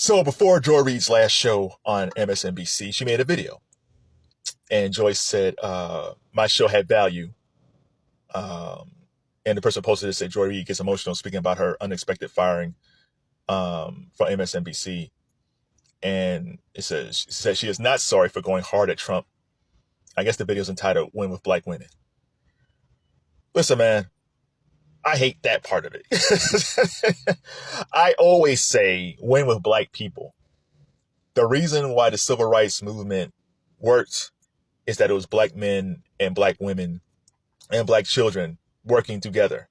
So before Joy Reid's last show on MSNBC, she made a video. And Joy said, my show had value. And the person posted it said, Joy Reid gets emotional speaking about her unexpected firing from MSNBC. And it says, she said she is not sorry for going hard at Trump. I guess the video is entitled Win with Black Women. Listen, man, I hate that part of it. I always say win with black people. The reason why the civil rights movement worked is that it was black men and black women and black children working together.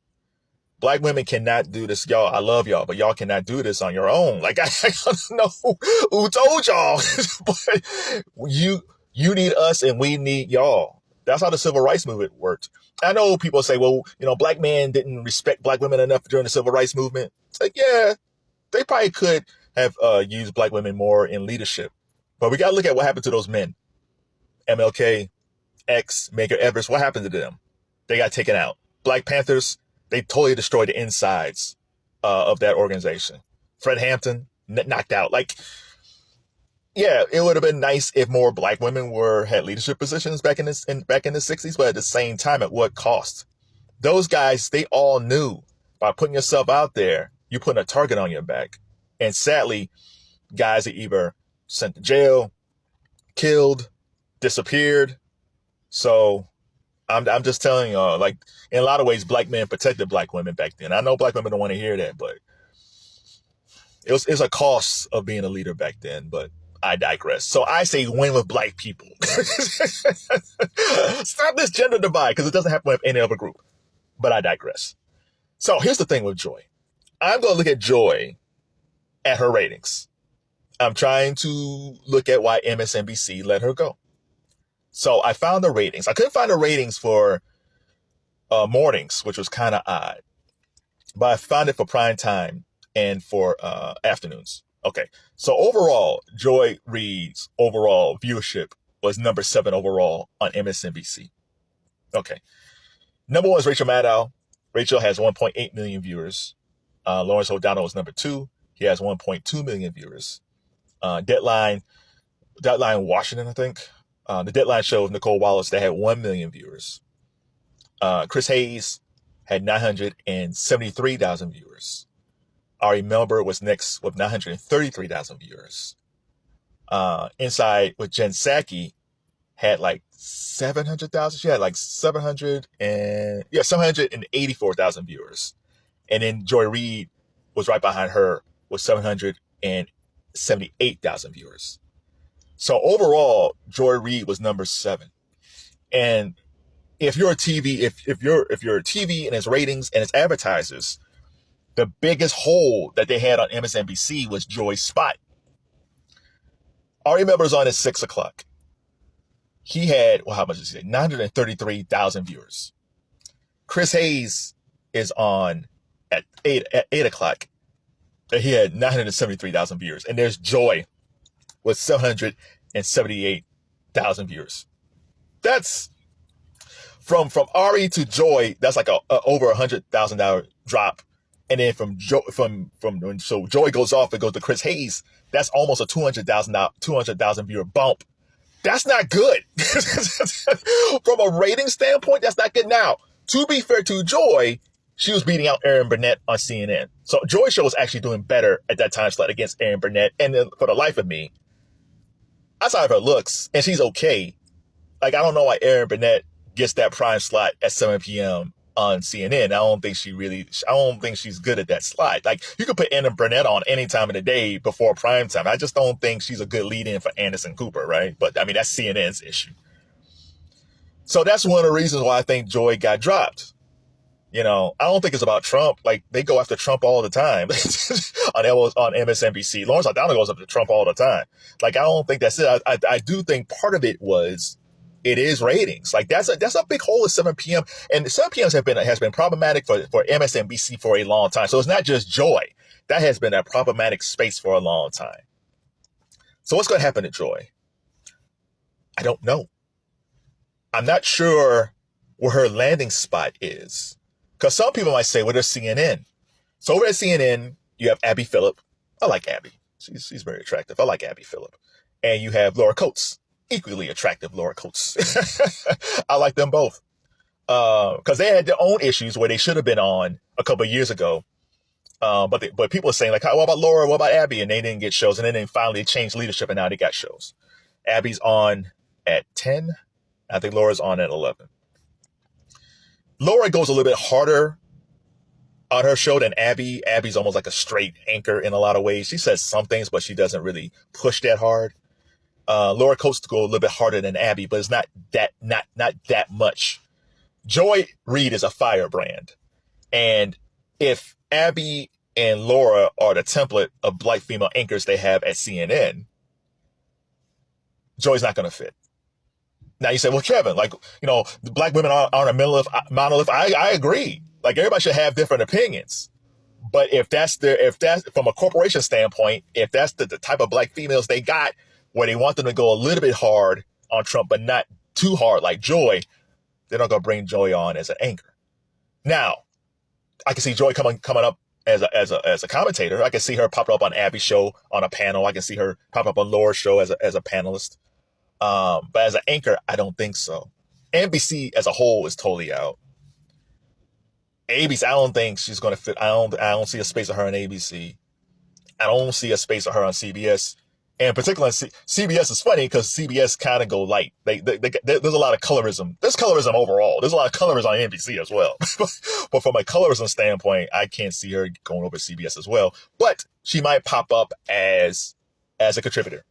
Black women cannot do this. Y'all, I love y'all, but y'all cannot do this on your own. Like, I don't know who told y'all, but you need us and we need y'all. That's how the civil rights movement worked. I know people say, well, black men didn't respect black women enough during the civil rights movement. It's like, yeah, they probably could have used black women more in leadership. But we got to look at what happened to those men. MLK, X, Medgar Evers, what happened to them? They got taken out. Black Panthers, they totally destroyed the insides of that organization. Fred Hampton, knocked out. Like, yeah, it would have been nice if more black women had leadership positions back in the 60s, but at the same time, at what cost? Those guys, they all knew by putting yourself out there, you're putting a target on your back. And sadly, guys are either sent to jail, killed, disappeared. So I'm just telling y'all, like, in a lot of ways, black men protected black women back then. I know black women don't want to hear that, but it's a cost of being a leader back then. But I digress. So I say win with black people. Stop this gender divide, because it doesn't happen with any other group. But I digress. So here's the thing with Joy. I'm going to look at Joy at her ratings. I'm trying to look at why MSNBC let her go. So I found the ratings. I couldn't find the ratings for mornings, which was kind of odd. But I found it for prime time and for afternoons. Okay, so overall, Joy Reid's overall viewership was number 7 overall on MSNBC. Okay, number 1 is Rachel Maddow. Rachel has 1.8 million viewers. Lawrence O'Donnell is number 2. He has 1.2 million viewers. Deadline Washington, I think. The Deadline show of Nicole Wallace, they had 1 million viewers. Chris Hayes had 973,000 viewers. Ari Melber was next with 933,000 viewers. Inside with Jen Psaki had like 700,000. She had like 784,000 viewers. And then Joy Reid was right behind her with 778,000 viewers. So overall, Joy Reid was number 7. And if you're a TV, if you're a TV and its ratings and its advertisers, the biggest hole that they had on MSNBC was Joy's spot. Ari Melber is on at 6 o'clock. He had, well, how much is it? 933,000 viewers. Chris Hayes is on at 8 o'clock. He had 973,000 viewers. And there's Joy with 778,000 viewers. That's from Ari to Joy. That's like a over $100,000 drop. And then so Joy goes off and goes to Chris Hayes. That's almost a 200,000 viewer bump. That's not good. From a rating standpoint, that's not good. Now, to be fair to Joy, she was beating out Erin Burnett on CNN. So Joy's show was actually doing better at that time slot against Erin Burnett. And then for the life of me, outside of her looks, and she's okay. Like, I don't know why Erin Burnett gets that prime slot at 7 p.m. on CNN. I don't think she's good at that slot. Like, you could put Erin Burnett on any time of the day before prime time. I just don't think she's a good lead-in for Anderson Cooper, right? But, I mean, that's CNN's issue. So that's one of the reasons why I think Joy got dropped. I don't think it's about Trump. Like, they go after Trump all the time on MSNBC. Lawrence O'Donnell goes after Trump all the time. Like, I don't think that's it. I do think part of it it is ratings. Like, that's a big hole at 7 p.m. And 7 p.m. has been problematic for MSNBC for a long time. So it's not just Joy. That has been a problematic space for a long time. So what's going to happen to Joy? I don't know. I'm not sure where her landing spot is. Because some people might say, well, there's CNN. So over at CNN, you have Abby Phillip. I like Abby. She's very attractive. I like Abby Phillip. And you have Laura Coates, equally attractive Laura Coates. I like them both. Because they had their own issues where they should have been on a couple of years ago. But people are saying, like, what about Laura? What about Abby? And they didn't get shows. And then they finally changed leadership, and now they got shows. Abby's on at 10. I think Laura's on at 11. Laura goes a little bit harder on her show than Abby. Abby's almost like a straight anchor in a lot of ways. She says some things, but she doesn't really push that hard. Laura Coates go a little bit harder than Abby, but it's not that much. Joy Reid is a firebrand. And if Abby and Laura are the template of black female anchors they have at CNN, Joy's not going to fit. Now you say, well, Kevin, like, the black women aren't a monolith. I agree. Like, everybody should have different opinions. But if that's from a corporation standpoint, if that's the type of black females they got, where they want them to go a little bit hard on Trump, but not too hard like Joy, they're not going to bring Joy on as an anchor. Now, I can see Joy coming up as a commentator. I can see her popping up on Abby's show on a panel. I can see her pop up on Laura's show as a panelist. But as an anchor, I don't think so. NBC as a whole is totally out. ABC, I don't think she's going to fit. I don't see a space of her on ABC. I don't see a space of her on CBS. And particularly CBS is funny because CBS kind of go light. There's a lot of colorism. There's colorism overall. There's a lot of colorism on NBC as well. But from a colorism standpoint, I can't see her going over to CBS as well. But she might pop up as a contributor,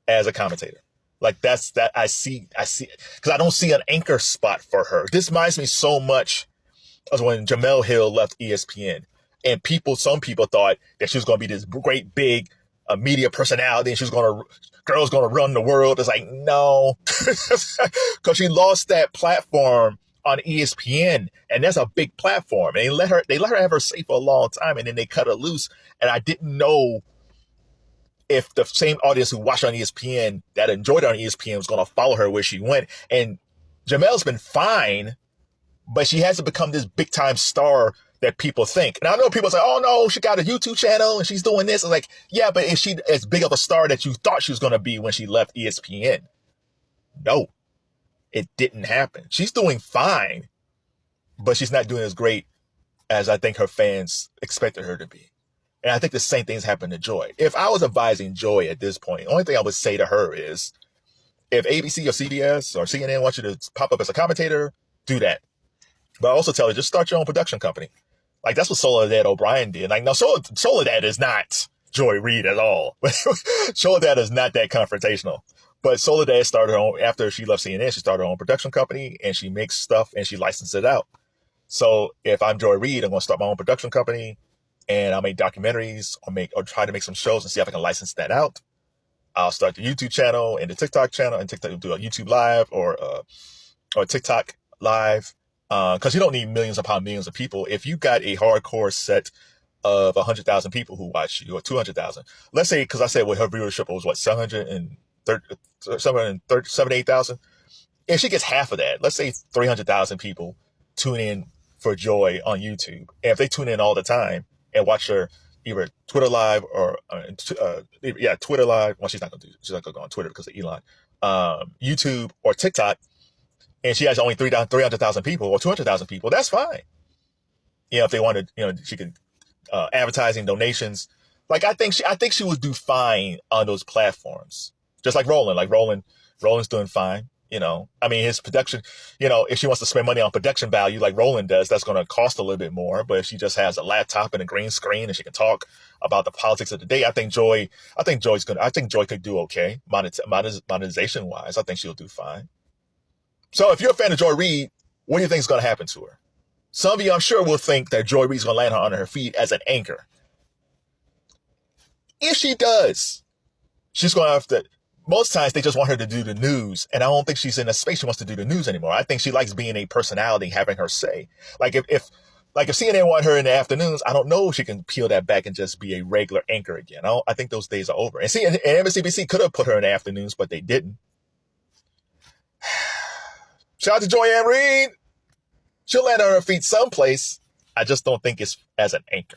as a commentator. Like that I see because I don't see an anchor spot for her. This reminds me so much of when Jemele Hill left ESPN, and some people thought that she was going to be this great big media personality, and girl's going to run the world. It's like, no, because she lost that platform on ESPN, and that's a big platform. And they let her have her say for a long time, and then they cut her loose. And I didn't know if the same audience who watched on ESPN that enjoyed her on ESPN was going to follow her where she went. And Jamele's been fine, but she hasn't become this big time star that people think. And I know people say, oh no, she got a YouTube channel and she's doing this. It's like, yeah, but is she as big of a star that you thought she was going to be when she left ESPN? No, it didn't happen. She's doing fine, but she's not doing as great as I think her fans expected her to be. And I think the same thing's happened to Joy. If I was advising Joy at this point, the only thing I would say to her is, if ABC or CBS or CNN wants you to pop up as a commentator, do that. But I also tell her, just start your own production company. Like, that's what Soledad O'Brien did. Like, no, Soledad is not Joy Reid at all. Soledad is not that confrontational. But Soledad started her own, after she left CNN, she started her own production company, and she makes stuff and she licenses it out. So if I'm Joy Reid, I'm going to start my own production company, and I'll make documentaries or try to make some shows and see if I can license that out. I'll start the YouTube channel and the TikTok channel, and TikTok do a YouTube live or TikTok live. Because you don't need millions upon millions of people. If you got a hardcore set of 100,000 people who watch you, or 200,000, let's say, because I said her viewership was what, 778,000. If she gets half of that, let's say 300,000 people tune in for Joy on YouTube, and if they tune in all the time and watch her either Twitter live or Twitter live. Well, she's not gonna go on Twitter because of Elon. YouTube or TikTok. And she has only 300,000 people or 200,000 people. That's fine. If they wanted, she could advertising, donations. Like, I think she would do fine on those platforms. Just like Roland. Roland's doing fine. I mean, his production. If she wants to spend money on production value like Roland does, that's going to cost a little bit more. But if she just has a laptop and a green screen and she can talk about the politics of the day, I think Joy could do okay monetization wise. I think she'll do fine. So if you're a fan of Joy Reid, what do you think is going to happen to her? Some of you, I'm sure, will think that Joy Reid's going to land her on her feet as an anchor. If she does, she's going to have to, most times they just want her to do the news. And I don't think she's in a space she wants to do the news anymore. I think she likes being a personality, having her say. Like if CNN want her in the afternoons, I don't know if she can peel that back and just be a regular anchor again. I think those days are over. And MSNBC could have put her in the afternoons, but they didn't. Shout out to Joy Reid. She'll land on her feet someplace. I just don't think it's as an anchor.